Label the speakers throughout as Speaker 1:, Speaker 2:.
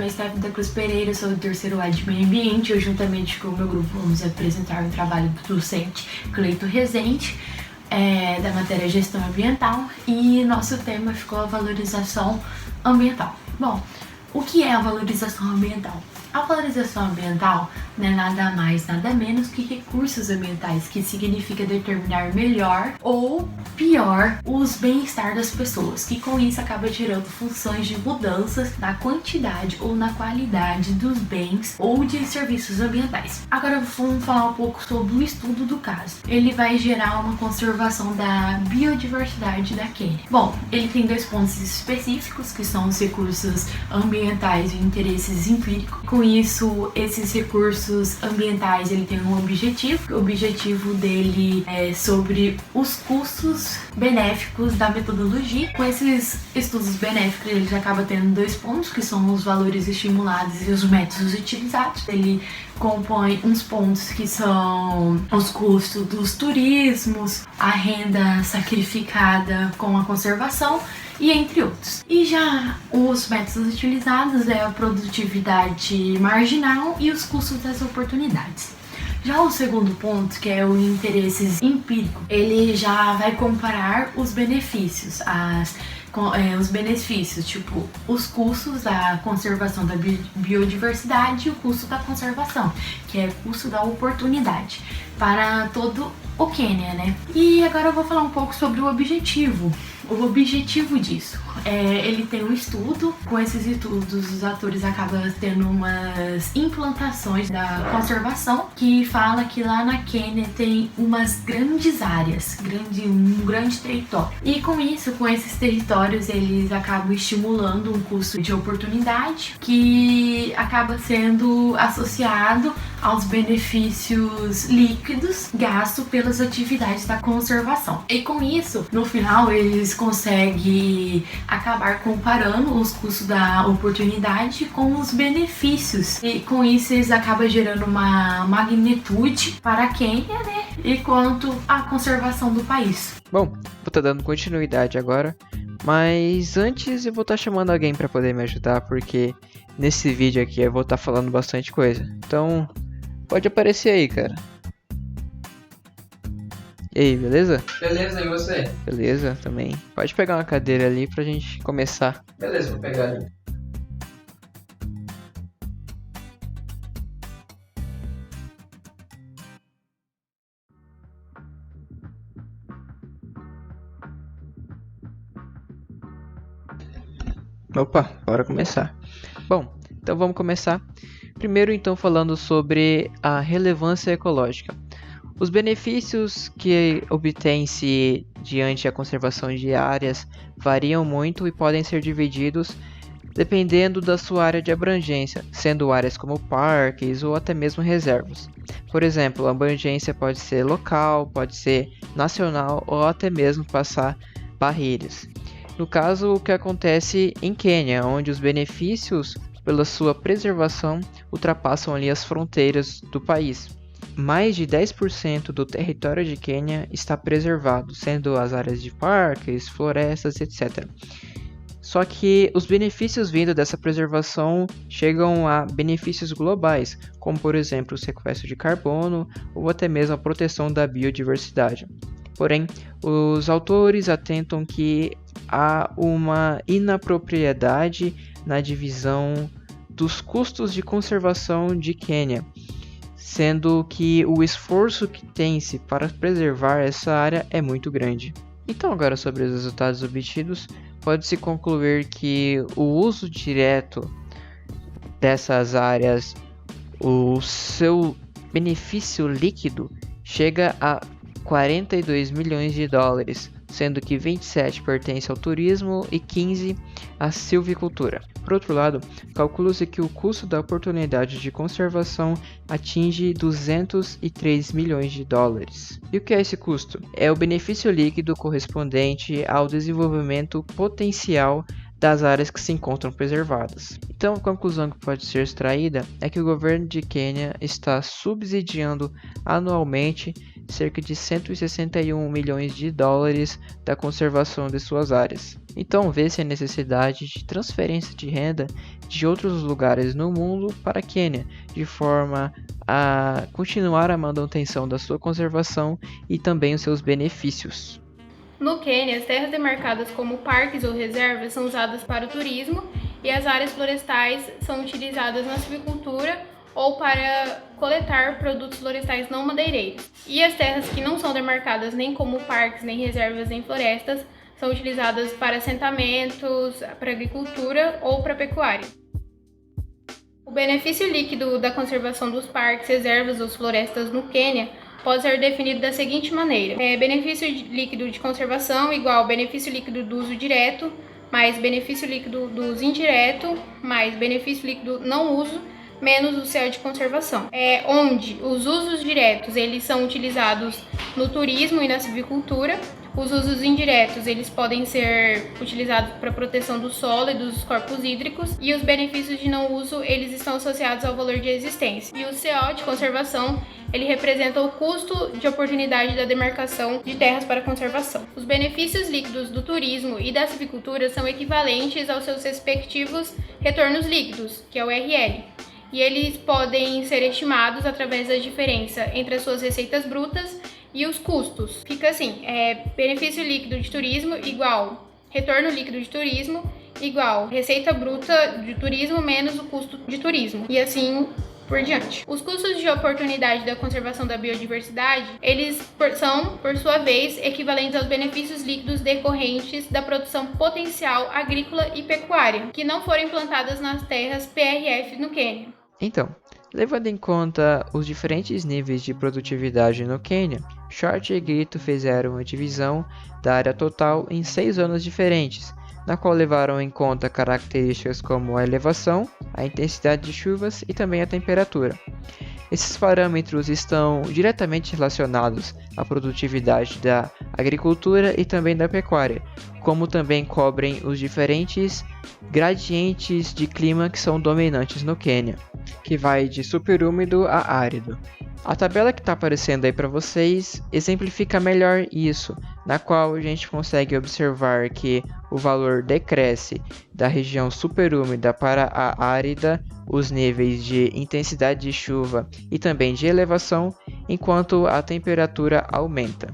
Speaker 1: é Stephanie da Cruz Pereira, sou do terceiro A de Meio Ambiente. Eu, juntamente com o meu grupo, vamos apresentar o trabalho do docente Cleito Rezende, da matéria Gestão Ambiental, e nosso tema ficou a valorização ambiental. Bom, o que é a valorização ambiental? A valorização ambiental não é nada mais, nada menos que recursos ambientais, que significa determinar melhor ou pior os bem-estar das pessoas, que com isso acaba gerando funções de mudanças na quantidade ou na qualidade dos bens ou de serviços ambientais. Agora vamos falar um pouco sobre o estudo do caso. Ele vai gerar uma conservação da biodiversidade da Quênia. Bom, ele tem 2 pontos específicos, que são os recursos ambientais e interesses empíricos. Com isso, esses recursos ambientais, ele tem um objetivo. O objetivo dele é sobre os custos benéficos da metodologia. Com esses estudos benéficos, ele acaba tendo 2 pontos, que são os valores estimulados e os métodos utilizados. Ele compõe uns pontos que são os custos dos turismos, a renda sacrificada com a conservação, e entre outros. E já os métodos utilizados é a produtividade marginal e os custos das oportunidades. Já o segundo ponto, que é o interesses empírico, ele já vai comparar os benefícios, os benefícios, tipo os custos da conservação da biodiversidade e o custo da conservação, que é o custo da oportunidade, para todo o Quênia, né? E agora eu vou falar um pouco sobre o objetivo. O objetivo disso ele tem um estudo. Com esses estudos, os atores acabam tendo umas implantações da conservação, que fala que lá na Quênia tem umas grandes áreas, um grande território. E com isso, com esses territórios, eles acabam estimulando um custo de oportunidade que acaba sendo associado aos benefícios líquidos gastos pelas atividades da conservação. E com isso, no final, eles conseguem acabar comparando os custos da oportunidade com os benefícios. E com isso, eles acabam gerando uma magnitude para a Quênia, né? E quanto à conservação do país.
Speaker 2: Bom, vou estar dando continuidade agora, mas antes eu vou estar chamando alguém para poder me ajudar, porque nesse vídeo aqui eu vou estar falando bastante coisa. Então, pode aparecer aí, cara. E aí, beleza?
Speaker 3: Beleza, e você?
Speaker 2: Beleza, também. Pode pegar uma cadeira ali pra gente começar.
Speaker 3: Beleza, vou pegar ali.
Speaker 2: Opa, bora começar. Bom, então vamos começar. Primeiro, então, falando sobre a relevância ecológica. Os benefícios que obtém-se diante da conservação de áreas variam muito e podem ser divididos dependendo da sua área de abrangência, sendo áreas como parques ou até mesmo reservas. Por exemplo, a abrangência pode ser local, pode ser nacional ou até mesmo passar barreiras. No caso, o que acontece em Quênia, onde os benefícios pela sua preservação ultrapassam ali as fronteiras do país. Mais de 10% do território de Quênia está preservado, sendo as áreas de parques, florestas, etc. Só que os benefícios vindos dessa preservação chegam a benefícios globais, como por exemplo o sequestro de carbono ou até mesmo a proteção da biodiversidade. Porém, os autores atentam que há uma inapropriedade na divisão dos custos de conservação de Quênia, sendo que o esforço que tem-se para preservar essa área é muito grande. Então, agora sobre os resultados obtidos, pode-se concluir que o uso direto dessas áreas, o seu benefício líquido chega a 42 milhões de dólares, sendo que 27 pertence ao turismo e 15 à silvicultura. Por outro lado, calcula-se que o custo da oportunidade de conservação atinge 203 milhões de dólares. E o que é esse custo? É o benefício líquido correspondente ao desenvolvimento potencial das áreas que se encontram preservadas. Então, a conclusão que pode ser extraída é que o governo de Quênia está subsidiando anualmente cerca de 161 milhões de dólares da conservação de suas áreas. Então vê-se a necessidade de transferência de renda de outros lugares no mundo para a Quênia, de forma a continuar a manutenção da sua conservação e também os seus benefícios.
Speaker 4: No Quênia, as terras demarcadas como parques ou reservas são usadas para o turismo e as áreas florestais são utilizadas na silvicultura ou para coletar produtos florestais não madeireiros. E as terras que não são demarcadas nem como parques, nem reservas, nem florestas são utilizadas para assentamentos, para agricultura ou para pecuária. O benefício líquido da conservação dos parques, reservas ou florestas no Quênia pode ser definido da seguinte maneira: benefício líquido de conservação igual benefício líquido do uso direto, mais benefício líquido do uso indireto, mais benefício líquido não uso, menos o CO de conservação. Onde os usos diretos eles são utilizados no turismo e na silvicultura. Os usos indiretos, eles podem ser utilizados para proteção do solo e dos corpos hídricos, e os benefícios de não uso, eles estão associados ao valor de existência. E o CO de conservação, ele representa o custo de oportunidade da demarcação de terras para conservação. Os benefícios líquidos do turismo e da silvicultura são equivalentes aos seus respectivos retornos líquidos, que é o RL. E eles podem ser estimados através da diferença entre as suas receitas brutas e os custos. Fica assim, benefício líquido de turismo igual retorno líquido de turismo igual receita bruta de turismo menos o custo de turismo. E assim por diante. Os custos de oportunidade da conservação da biodiversidade, eles são, por sua vez, equivalentes aos benefícios líquidos decorrentes da produção potencial agrícola e pecuária, que não foram implantadas nas terras PRF no Quênia.
Speaker 2: Então, levando em conta os diferentes níveis de produtividade no Quênia, Short e Grito fizeram a divisão da área total em 6 zonas diferentes, na qual levaram em conta características como a elevação, a intensidade de chuvas e também a temperatura. Esses parâmetros estão diretamente relacionados à produtividade da agricultura e também da pecuária, como também cobrem os diferentes gradientes de clima que são dominantes no Quênia, que vai de superúmido a árido. A tabela que está aparecendo aí para vocês exemplifica melhor isso, na qual a gente consegue observar que o valor decresce da região superúmida para a árida, os níveis de intensidade de chuva e também de elevação, enquanto a temperatura aumenta.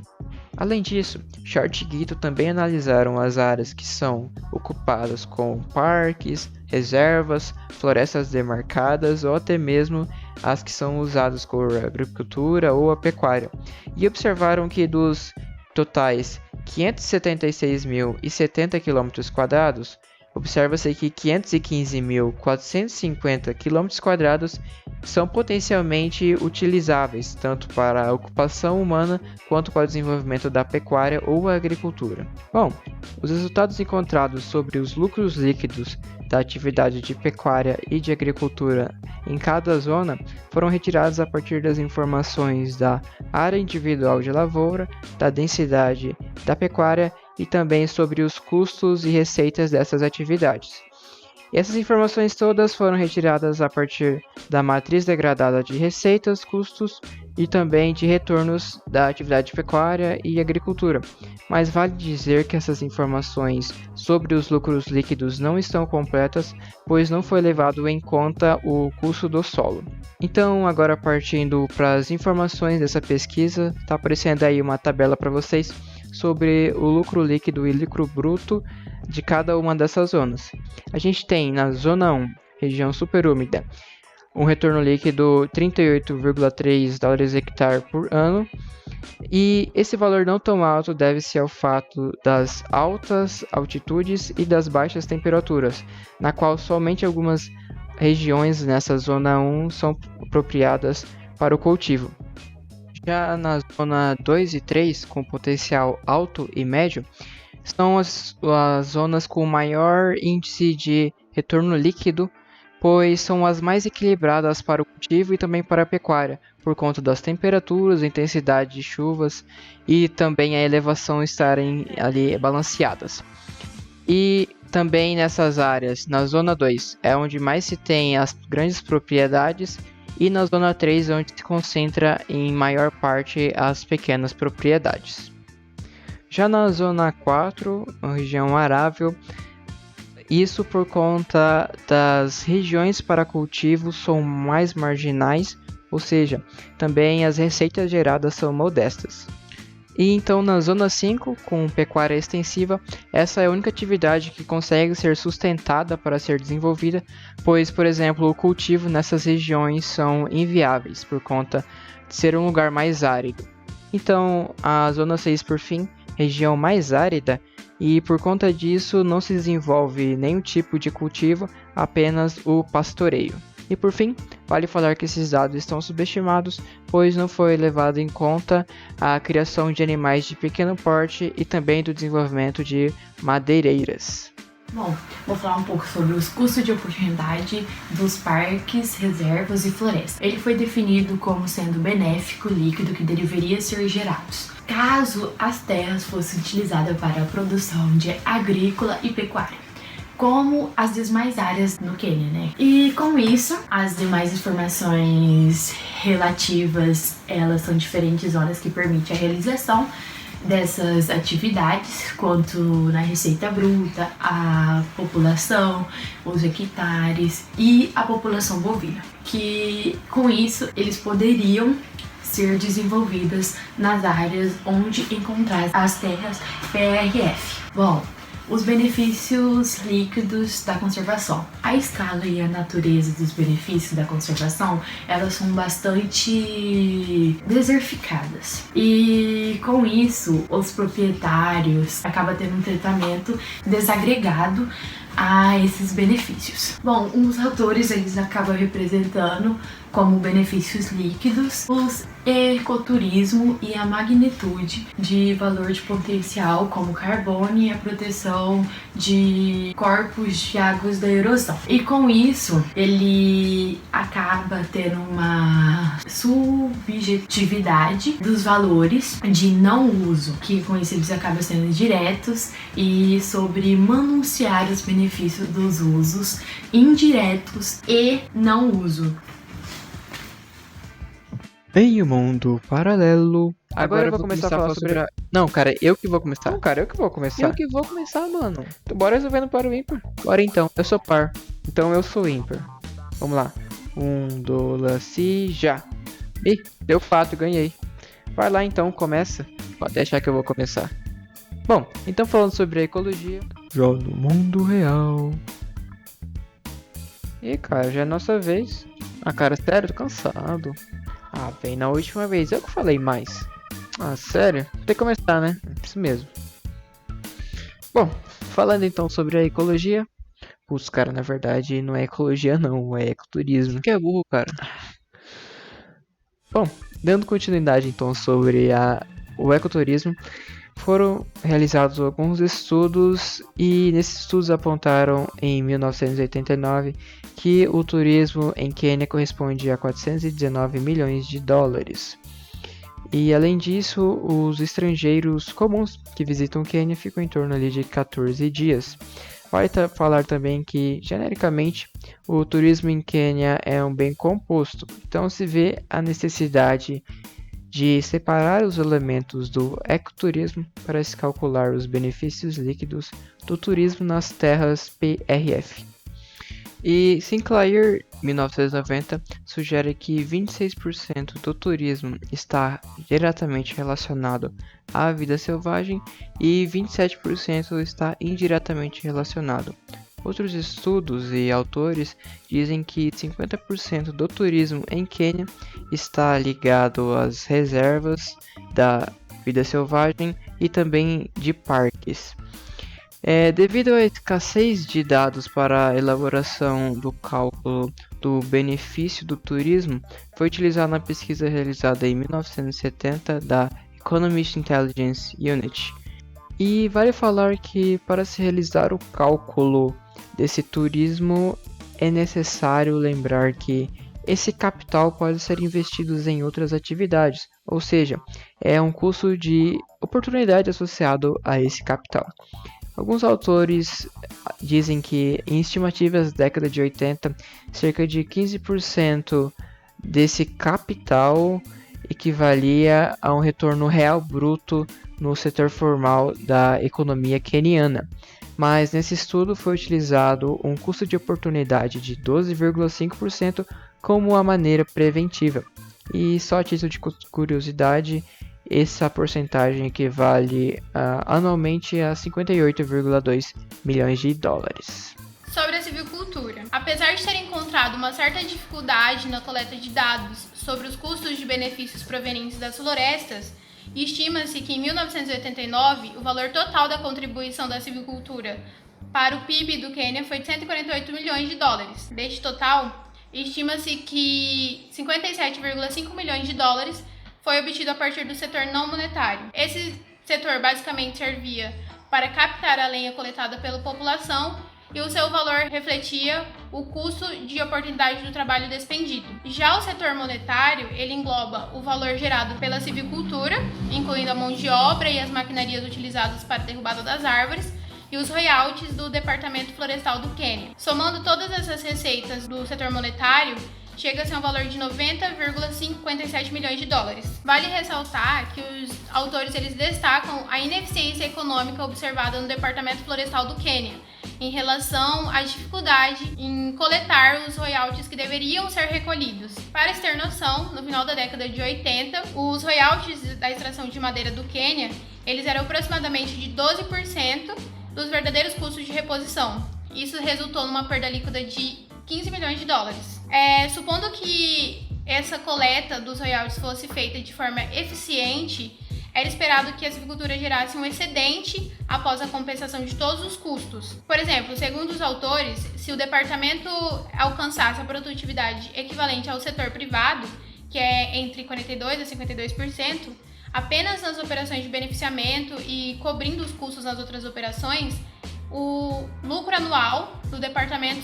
Speaker 2: Além disso, Short e Grito também analisaram as áreas que são ocupadas com parques, reservas, florestas demarcadas ou até mesmo as que são usadas por agricultura ou a pecuária, e observaram que dos totais 576.070 km², observa-se que 515.450 km² são potencialmente utilizáveis tanto para a ocupação humana quanto para o desenvolvimento da pecuária ou a agricultura. Bom, os resultados encontrados sobre os lucros líquidos da atividade de pecuária e de agricultura em cada zona foram retirados a partir das informações da área individual de lavoura, da densidade da pecuária e também sobre os custos e receitas dessas atividades. E essas informações todas foram retiradas a partir da matriz degradada de receitas, custos e também de retornos da atividade pecuária e agricultura. Mas vale dizer que essas informações sobre os lucros líquidos não estão completas, pois não foi levado em conta o custo do solo. Então, agora partindo para as informações dessa pesquisa, está aparecendo aí uma tabela para vocês sobre o lucro líquido e lucro bruto de cada uma dessas zonas. A gente tem na zona 1, região superúmida, um retorno líquido 38,3 dólares hectare por ano, e esse valor não tão alto deve-se ao fato das altas altitudes e das baixas temperaturas, na qual somente algumas regiões nessa zona 1 são apropriadas para o cultivo. Já na zona 2 e 3, com potencial alto e médio, são as zonas com maior índice de retorno líquido, pois são as mais equilibradas para o cultivo e também para a pecuária, por conta das temperaturas, intensidade de chuvas e também a elevação estarem ali balanceadas. E também nessas áreas, na zona 2, é onde mais se tem as grandes propriedades e na zona 3, onde se concentra em maior parte as pequenas propriedades. Já na zona 4, a região arável, isso por conta das regiões para cultivo são mais marginais, ou seja, também as receitas geradas são modestas. E então na zona 5, com pecuária extensiva, essa é a única atividade que consegue ser sustentada para ser desenvolvida, pois, por exemplo, o cultivo nessas regiões são inviáveis por conta de ser um lugar mais árido. Então, a zona 6, por fim, região mais árida, e por conta disso não se desenvolve nenhum tipo de cultivo, apenas o pastoreio. E por fim, vale falar que esses dados estão subestimados, pois não foi levado em conta a criação de animais de pequeno porte e também do desenvolvimento de madeireiras.
Speaker 1: Bom, vou falar um pouco sobre os custos de oportunidade dos parques, reservas e florestas. Ele foi definido como sendo benéfico líquido que deveria ser gerados, caso as terras fossem utilizadas para a produção de agrícola e pecuária, como as demais áreas no Quênia, né? E com isso, as demais informações relativas, elas são diferentes zonas que permitem a realização dessas atividades, quanto na receita bruta, a população, os hectares e a população bovina, que com isso eles poderiam ser desenvolvidas nas áreas onde encontrar as terras PRF. Bom, os benefícios líquidos da conservação. A escala e a natureza dos benefícios da conservação, elas são bastante desertificadas. E com isso, os proprietários acabam tendo um tratamento desagregado a esses benefícios. Bom, os autores eles acabam representando como benefícios líquidos os ecoturismo e a magnitude de valor de potencial como carbono e a proteção de corpos de águas da erosão. E com isso, ele acaba tendo uma subjetividade dos valores de não uso, que com isso eles acabam sendo diretos, e sobre manunciar os benefícios dos usos indiretos e não uso.
Speaker 2: Em um mundo paralelo. Agora eu vou começar a falar sobre a... Não, cara, eu que vou começar.
Speaker 3: Não, cara, eu que vou começar.
Speaker 2: Eu que vou começar, mano.
Speaker 3: Então, bora resolvendo para o ímpar.
Speaker 2: Bora então. Eu sou par. Então eu sou ímpar. Vamos lá. 1, 2, si, já. Ih, deu fato, ganhei. Vai lá então, começa. Pode deixar que eu vou começar. Bom, então falando sobre a ecologia. Já no mundo real. Ih, cara, já é nossa vez. Ah, cara, sério, tô cansado. Ah, bem, na última vez eu que falei mais. Ah, sério? Tem que começar, né? Isso mesmo. Bom, falando então sobre a ecologia. Putz, cara, na verdade não é ecologia não, é ecoturismo. Que é burro, cara. Bom, dando continuidade então sobre o ecoturismo, foram realizados alguns estudos e nesses estudos apontaram em 1989 que o turismo em Quênia corresponde a 419 milhões de dólares. E além disso, os estrangeiros comuns que visitam Quênia ficam em torno ali de 14 dias. Vale falar também que, genericamente, o turismo em Quênia é um bem composto, então se vê a necessidade de separar os elementos do ecoturismo para se calcular os benefícios líquidos do turismo nas terras PRF. E Sinclair, 1990, sugere que 26% do turismo está diretamente relacionado à vida selvagem e 27% está indiretamente relacionado. Outros estudos e autores dizem que 50% do turismo em Quênia está ligado às reservas da vida selvagem e também de parques. Devido à escassez de dados para a elaboração do cálculo do benefício do turismo, foi utilizada na pesquisa realizada em 1970 da Economist Intelligence Unit. E vale falar que para se realizar o cálculo desse turismo é necessário lembrar que esse capital pode ser investido em outras atividades, ou seja, é um custo de oportunidade associado a esse capital. Alguns autores dizem que em estimativas da década de 80, cerca de 15% desse capital equivalia a um retorno real bruto no setor formal da economia queniana. Mas nesse estudo foi utilizado um custo de oportunidade de 12,5% como uma maneira preventiva. E só a título de curiosidade, essa porcentagem equivale anualmente a 58,2 milhões de dólares.
Speaker 4: Sobre a silvicultura. Apesar de ter encontrado uma certa dificuldade na coleta de dados sobre os custos de benefícios provenientes das florestas, estima-se que em 1989 o valor total da contribuição da silvicultura para o PIB do Quênia foi de 148 milhões de dólares. Deste total, estima-se que 57,5 milhões de dólares foi obtido a partir do setor não monetário. Esse setor basicamente servia para captar a lenha coletada pela população e o seu valor refletia o custo de oportunidade do trabalho despendido. Já o setor monetário, ele engloba o valor gerado pela silvicultura, incluindo a mão de obra e as maquinarias utilizadas para a derrubada das árvores, e os royalties do Departamento Florestal do Quênia. Somando todas essas receitas do setor monetário, chega-se a um valor de 90,57 milhões de dólares. Vale ressaltar que os autores eles destacam a ineficiência econômica observada no Departamento Florestal do Quênia, em relação à dificuldade em coletar os royalties que deveriam ser recolhidos. Para se ter noção, no final da década de 80, os royalties da extração de madeira do Quênia, eles eram aproximadamente de 12% dos verdadeiros custos de reposição. Isso resultou numa perda líquida de 15 milhões de dólares. Supondo que essa coleta dos royalties fosse feita de forma eficiente, era esperado que a silvicultura gerasse um excedente após a compensação de todos os custos. Por exemplo, segundo os autores, se o departamento alcançasse a produtividade equivalente ao setor privado, que é entre 42% a 52%, apenas nas operações de beneficiamento e cobrindo os custos nas outras operações, o lucro anual do departamento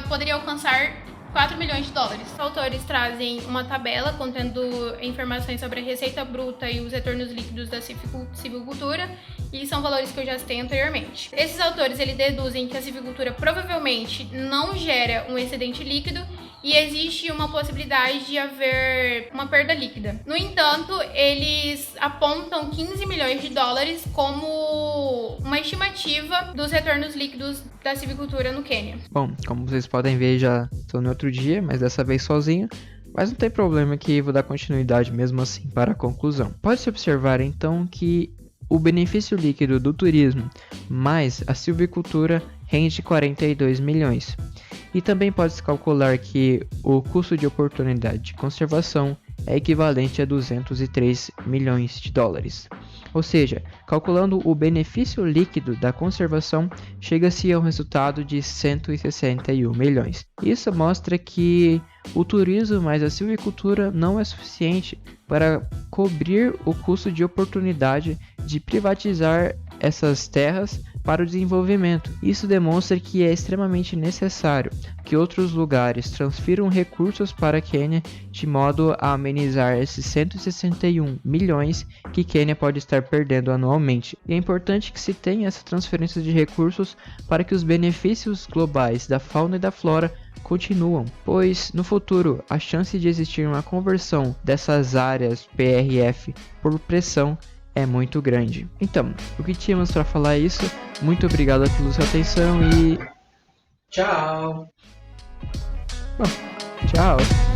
Speaker 4: poderia alcançar 4 milhões de dólares. Os autores trazem uma tabela contendo informações sobre a receita bruta e os retornos líquidos da silvicultura, e são valores que eu já citei anteriormente. Esses autores eles deduzem que a silvicultura provavelmente não gera um excedente líquido e existe uma possibilidade de haver uma perda líquida. No entanto, eles apontam 15 milhões de dólares como uma estimativa dos retornos líquidos da silvicultura no Quênia.
Speaker 2: Bom, como vocês podem ver, já estou no outro dia, mas dessa vez sozinho. Mas não tem problema que vou dar continuidade mesmo assim para a conclusão. Pode-se observar então que o benefício líquido do turismo mais a silvicultura rende 42 milhões. E também pode-se calcular que o custo de oportunidade de conservação é equivalente a 203 milhões de dólares. Ou seja, calculando o benefício líquido da conservação, chega-se a um resultado de 161 milhões. Isso mostra que o turismo mais a silvicultura não é suficiente para cobrir o custo de oportunidade de privatizar essas terras para o desenvolvimento. Isso demonstra que é extremamente necessário que outros lugares transfiram recursos para a Quênia de modo a amenizar esses 161 milhões que Quênia pode estar perdendo anualmente. E é importante que se tenha essa transferência de recursos para que os benefícios globais da fauna e da flora continuam, pois no futuro a chance de existir uma conversão dessas áreas PRF por pressão é muito grande. Então, o que tínhamos para falar é isso. Muito obrigado pela sua atenção e tchau! Bom, tchau!